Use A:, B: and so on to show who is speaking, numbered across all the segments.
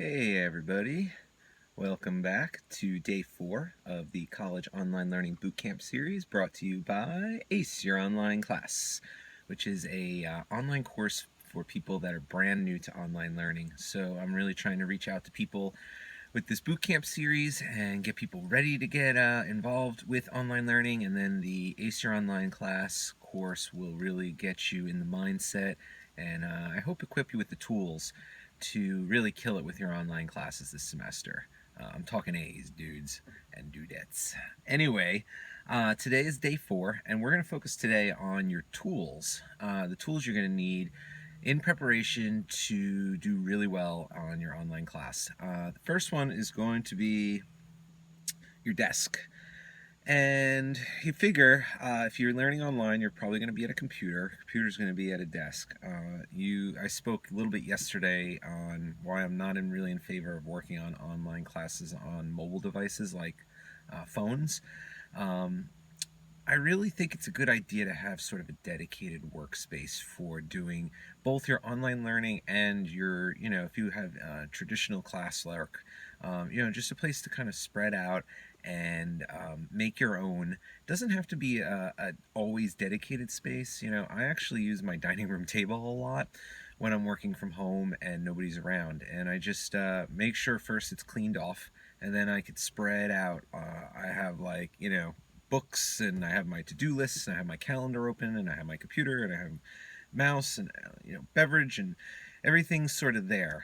A: Hey everybody, welcome back to day 4 of the College Online Learning Bootcamp series brought to you by ACE, your online class, which is a online course for people that are brand new to online learning. So I'm really trying to reach out to people with this bootcamp series and get people ready to get involved with online learning, and then the ACE Your Online class course will really get you in the mindset and I hope equip you with the tools to really kill it with your online classes this semester. I'm talking A's, dudes and dudettes. Anyway, today is day 4, and we're going to focus today on your tools. The tools you're going to need in preparation to do really well on your online class. The first one is going to be your desk. And you figure if you're learning online, you're probably going to be at a computer. Computer's going to be at a desk. I spoke a little bit yesterday on why I'm not really in favor of working on online classes on mobile devices like phones. Um, I really think it's a good idea to have sort of a dedicated workspace for doing both your online learning and your, if you have traditional classwork, just a place to kind of spread out and make your own. It doesn't have to be a always dedicated space. I actually use my dining room table a lot when I'm working from home and nobody's around, and I just make sure first it's cleaned off, and then I could spread out. I have books, and I have my to-do lists, and I have my calendar open, and I have my computer, and I have mouse, and beverage, and everything's sort of there.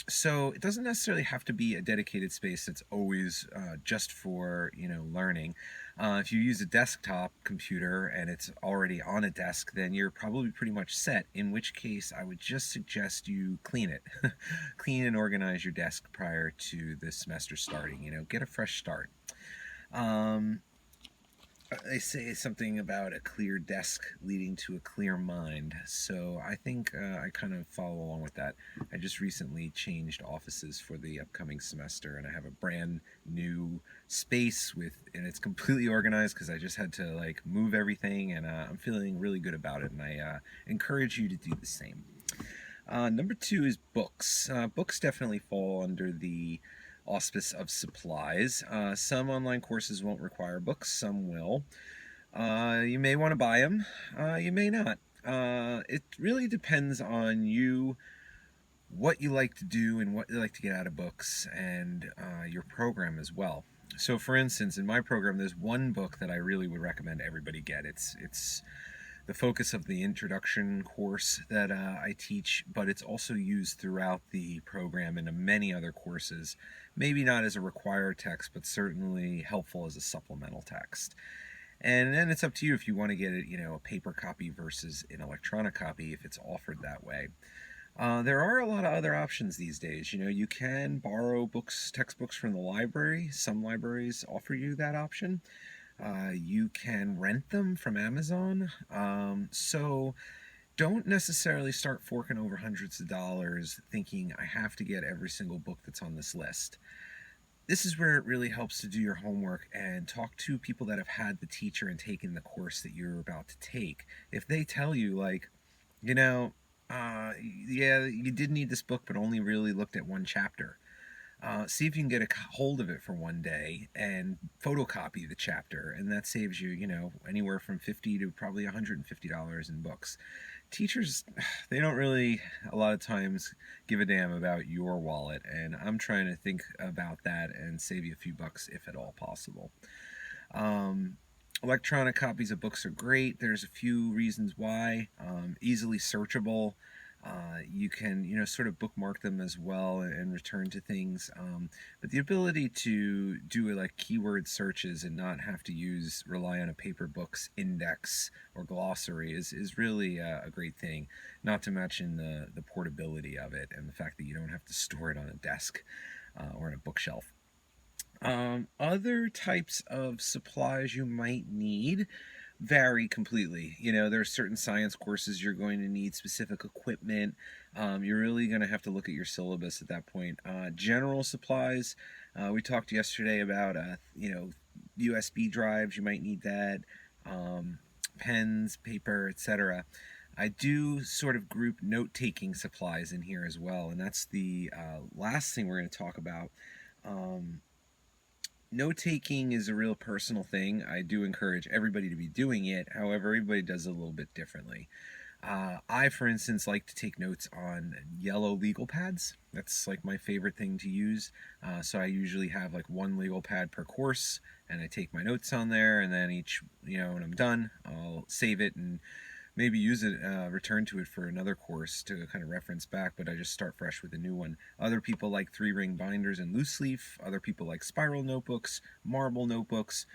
A: So it doesn't necessarily have to be a dedicated space that's always just for learning. If you use a desktop computer and it's already on a desk, then you're probably pretty much set, in which case I would just suggest you clean it. Clean and organize your desk prior to the semester starting. Get a fresh start. um, they say something about a clear desk leading to a clear mind. So I think I kind of follow along with that. I just recently changed offices for the upcoming semester, and I have a brand new space and it's completely organized because I just had to move everything, and I'm feeling really good about it. And I encourage you to do the same. Number 2 is books. Books definitely fall under the auspice of supplies. Some online courses won't require books, some will. You may want to buy them, you may not. It really depends on you, what you like to do, and what you like to get out of books, and your program as well. So, for instance, in my program, there's one book that I really would recommend everybody get. It's the focus of the introduction course that I teach, but it's also used throughout the program and in many other courses. Maybe not as a required text, but certainly helpful as a supplemental text. And then it's up to you if you want to get it, a paper copy versus an electronic copy if it's offered that way. There are a lot of other options these days. You can borrow books, textbooks from the library. Some libraries offer you that option. You can rent them from Amazon. So don't necessarily start forking over hundreds of dollars thinking I have to get every single book that's on this list. This is where it really helps to do your homework and talk to people that have had the teacher and taken the course that you're about to take. If they tell you, you know, yeah, you did need this book, but only really looked at one chapter. See if you can get a hold of it for one day and photocopy the chapter, and that saves you, anywhere from $50 to probably $150 in books. Teachers, they don't really a lot of times give a damn about your wallet, and I'm trying to think about that and save you a few bucks if at all possible. Um, Electronic copies of books are great. There's a few reasons why. Easily searchable. You can, sort of bookmark them as well and return to things. But the ability to do keyword searches and not have to rely on a paper book's index or glossary is really a great thing. Not to mention the portability of it and the fact that you don't have to store it on a desk or on a bookshelf. Other types of supplies you might need vary completely. There are certain science courses you're going to need specific equipment. You're really going to have to look at your syllabus at that point. General supplies, we talked yesterday about, USB drives, you might need that, pens, paper, etc. I do sort of group note-taking supplies in here as well, and that's the last thing we're going to talk about. Um, Note-taking is a real personal thing. I do encourage everybody to be doing it. However, everybody does it a little bit differently. I, for instance, like to take notes on yellow legal pads. That's like my favorite thing to use. So I usually have like one legal pad per course, and I take my notes on there, and then when I'm done, I'll save it and maybe use it, return to it for another course to kind of reference back, but I just start fresh with a new one. Other people like 3-ring binders and loose leaf. Other people like spiral notebooks, marble notebooks.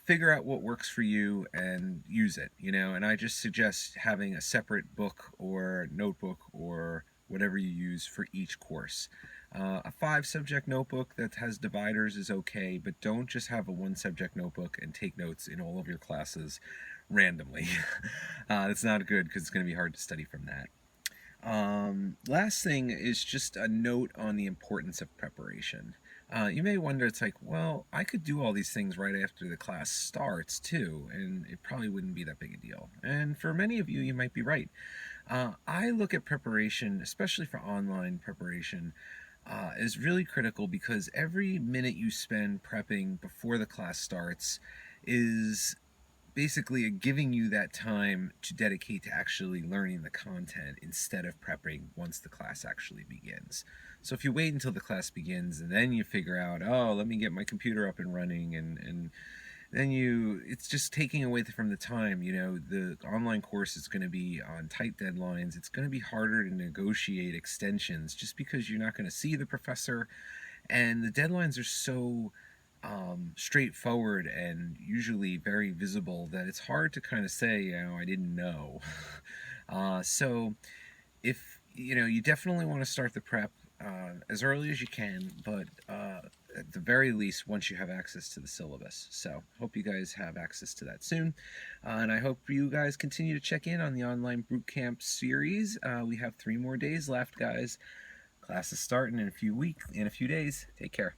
A: Figure out what works for you and use it, and I just suggest having a separate book or notebook or whatever you use for each course. A 5 subject notebook that has dividers is okay, but don't just have a 1 subject notebook and take notes in all of your classes randomly. It's not good because it's going to be hard to study from that. Last thing is just a note on the importance of preparation. You may wonder, it's like, well, I could do all these things right after the class starts too, and it probably wouldn't be that big a deal. And for many of you, you might be right. I look at preparation, especially for online preparation, is really critical because every minute you spend prepping before the class starts is basically giving you that time to dedicate to actually learning the content instead of prepping once the class actually begins. So if you wait until the class begins and then you figure out, oh, let me get my computer up and running, and then it's just taking away from the time. The online course is going to be on tight deadlines. It's going to be harder to negotiate extensions just because you're not going to see the professor, and the deadlines are so straightforward and usually very visible that it's hard to kind of say, I didn't know. So if you definitely want to start the prep as early as you can, but at the very least, once you have access to the syllabus. So hope you guys have access to that soon, and I hope you guys continue to check in on the online bootcamp series. We have 3 more days left, guys. Class is starting in a few days. Take care.